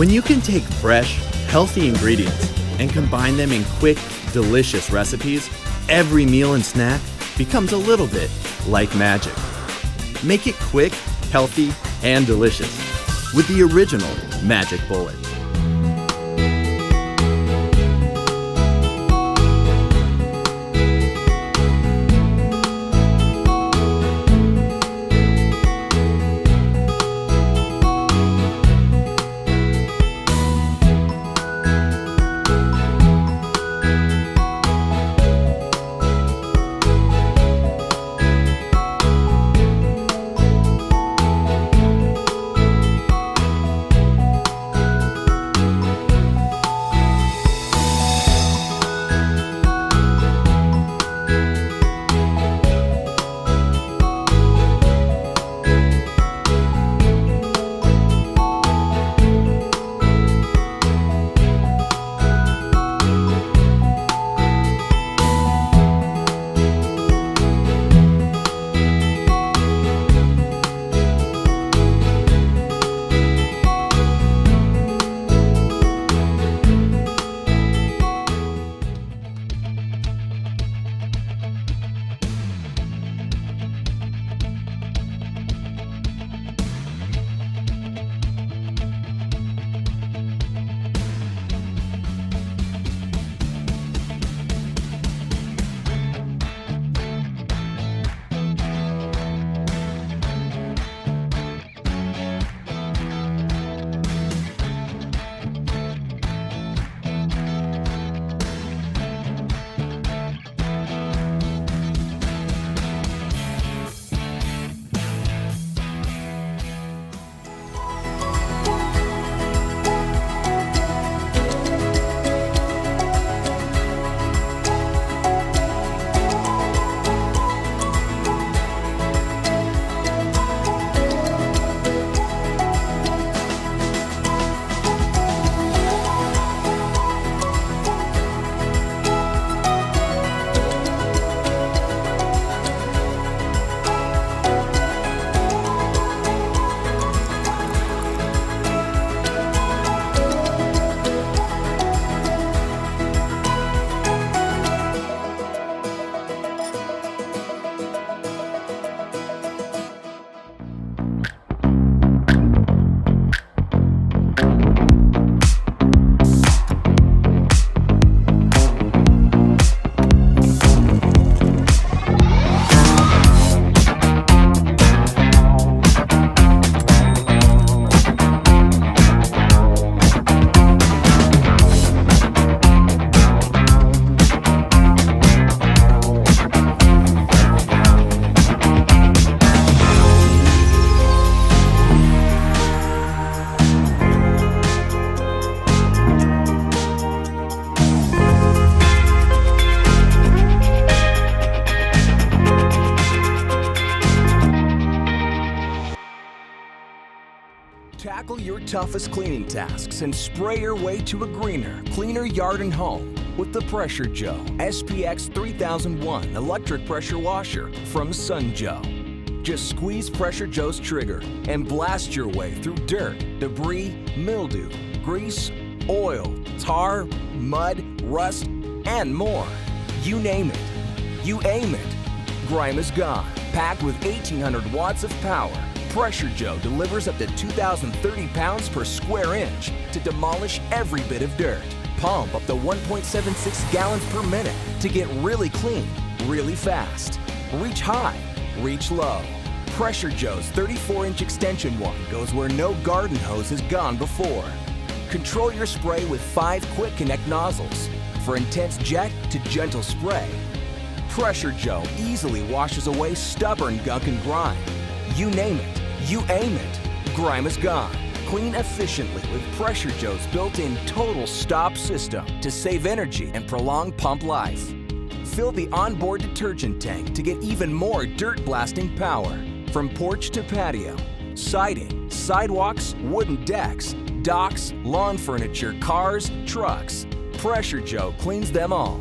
When you can take fresh, healthy ingredients and combine them in quick, delicious recipes, every meal and snack becomes a little bit like magic. Make it quick, healthy, and delicious with the original Magic Bullet. Tackle your toughest cleaning tasks and spray your way to a greener, cleaner yard and home with the Pressure Joe SPX 3001 electric pressure washer from Sun Joe. Just squeeze Pressure Joe's trigger and blast your way through dirt, debris, mildew, grease, oil, tar, mud, rust, and more. You name it. You aim it. Grime is gone. Packed with 1,800 watts of power, Pressure Joe delivers up to 2,030 pounds per square inch to demolish every bit of dirt. Pump up to 1.76 gallons per minute to get really clean, really fast. Reach high, reach low. Pressure Joe's 34-inch extension wand goes where no garden hose has gone before. Control your spray with 5 quick connect nozzles for intense jet to gentle spray. Pressure Joe easily washes away stubborn gunk and grime. You name it, you aim it. Grime is gone. Clean efficiently with Pressure Joe's built-in total stop system to save energy and prolong pump life. Fill the onboard detergent tank to get even more dirt blasting power. From porch to patio, siding, sidewalks, wooden decks, docks, lawn furniture, cars, trucks. Pressure Joe cleans them all.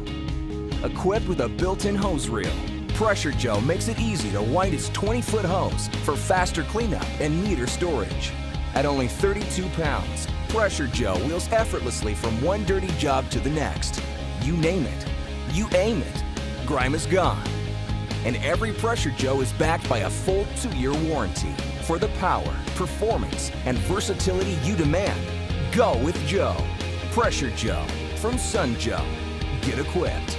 Equipped with a built-in hose reel, Pressure Joe makes it easy to wind its 20-foot hose for faster cleanup and neater storage. At only 32 pounds, Pressure Joe wheels effortlessly from one dirty job to the next. You name it. You aim it. Grime is gone. And every Pressure Joe is backed by a full 2-year warranty. For the power, performance, and versatility you demand, go with Joe. Pressure Joe from Sun Joe. Get equipped.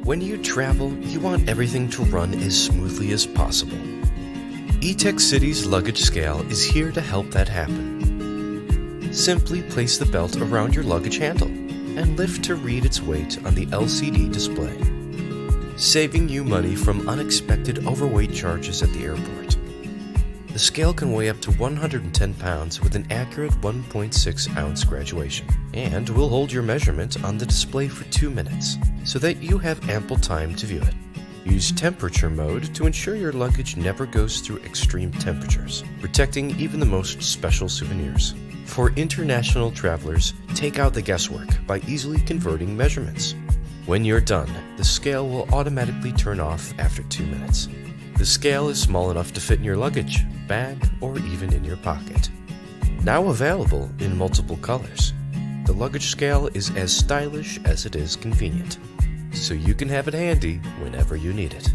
When you travel, you want everything to run as smoothly as possible. E-Tech City's luggage scale is here to help that happen. Simply place the belt around your luggage handle and lift to read its weight on the LCD display, saving you money from unexpected overweight charges at the airport. The scale can weigh up to 110 pounds with an accurate 1.6 ounce graduation, and will hold your measurement on the display for 2 minutes, so that you have ample time to view it. Use temperature mode to ensure your luggage never goes through extreme temperatures, protecting even the most special souvenirs. For international travelers, take out the guesswork by easily converting measurements. When you're done, the scale will automatically turn off after 2 minutes. The scale is small enough to fit in your luggage, bag, or even in your pocket. Now available in multiple colors, the luggage scale is as stylish as it is convenient, so you can have it handy whenever you need it.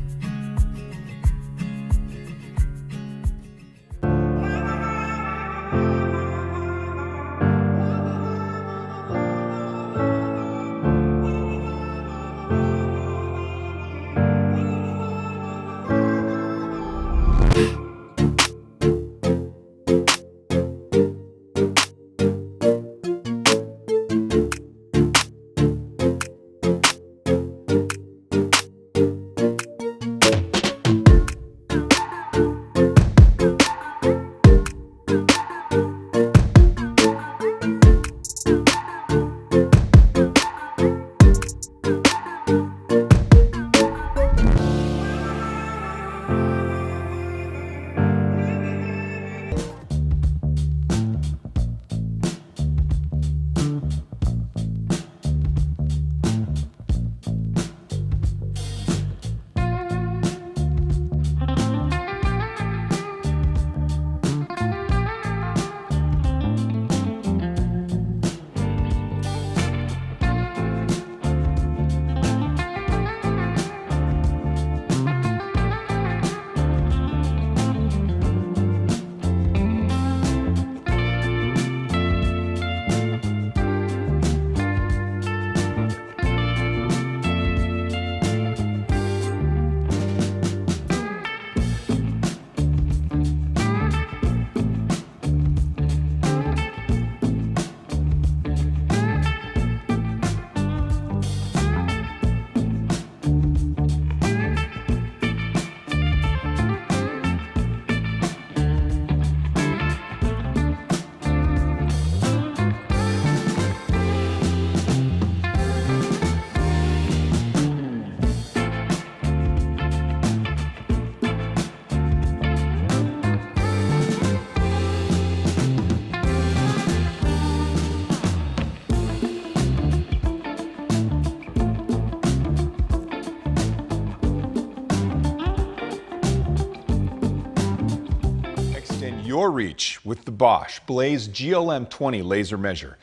Your reach with the Bosch Blaze GLM20 laser measure.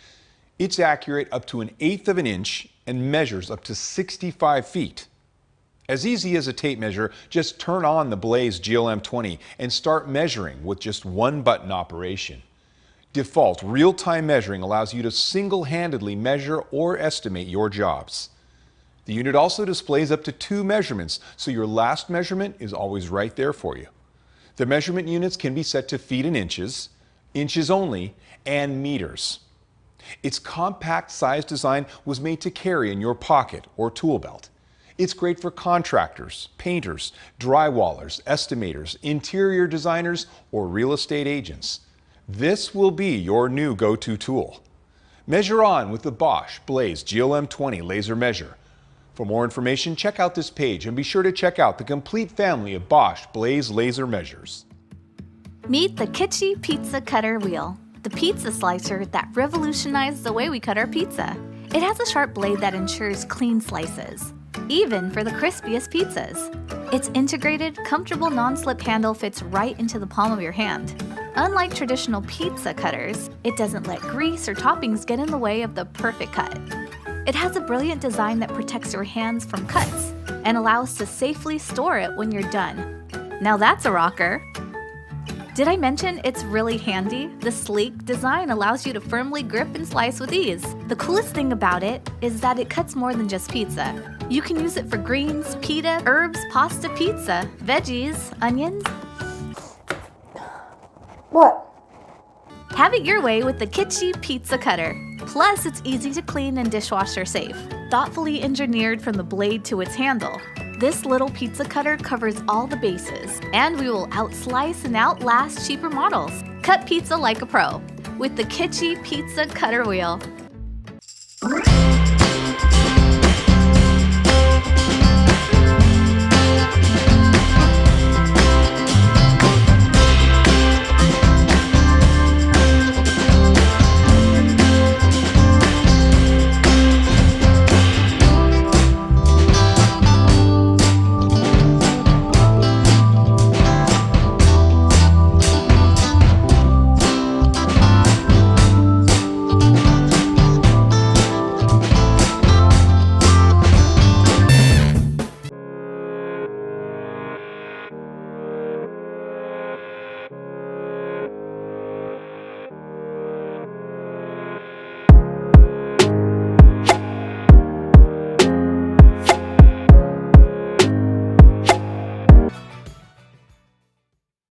It's accurate up to 1/8 of an inch and measures up to 65 feet. As easy as a tape measure, just turn on the Blaze GLM20 and start measuring with just one button operation. Default real-time measuring allows you to single-handedly measure or estimate your jobs. The unit also displays up to 2 measurements, so your last measurement is always right there for you. The measurement units can be set to feet and inches, inches only, and meters. Its compact size design was made to carry in your pocket or tool belt. It's great for contractors, painters, drywallers, estimators, interior designers, or real estate agents. This will be your new go-to tool. Measure on with the Bosch Blaze GLM20 laser measure. For more information, check out this page and be sure to check out the complete family of Bosch Blaze laser measures. Meet the Kitschy Pizza Cutter Wheel, the pizza slicer that revolutionized the way we cut our pizza. It has a sharp blade that ensures clean slices, even for the crispiest pizzas. Its integrated, comfortable non-slip handle fits right into the palm of your hand. Unlike traditional pizza cutters, it doesn't let grease or toppings get in the way of the perfect cut. It has a brilliant design that protects your hands from cuts and allows to safely store it when you're done. Now that's a rocker! Did I mention it's really handy? The sleek design allows you to firmly grip and slice with ease. The coolest thing about it is that it cuts more than just pizza. You can use it for greens, pita, herbs, pasta, pizza, veggies, onions. What? Have it your way with the Kitschy Pizza Cutter. Plus, it's easy to clean and dishwasher safe. Thoughtfully engineered from the blade to its handle, this little pizza cutter covers all the bases, and we will outslice and outlast cheaper models. Cut pizza like a pro with the Kitschy Pizza Cutter Wheel.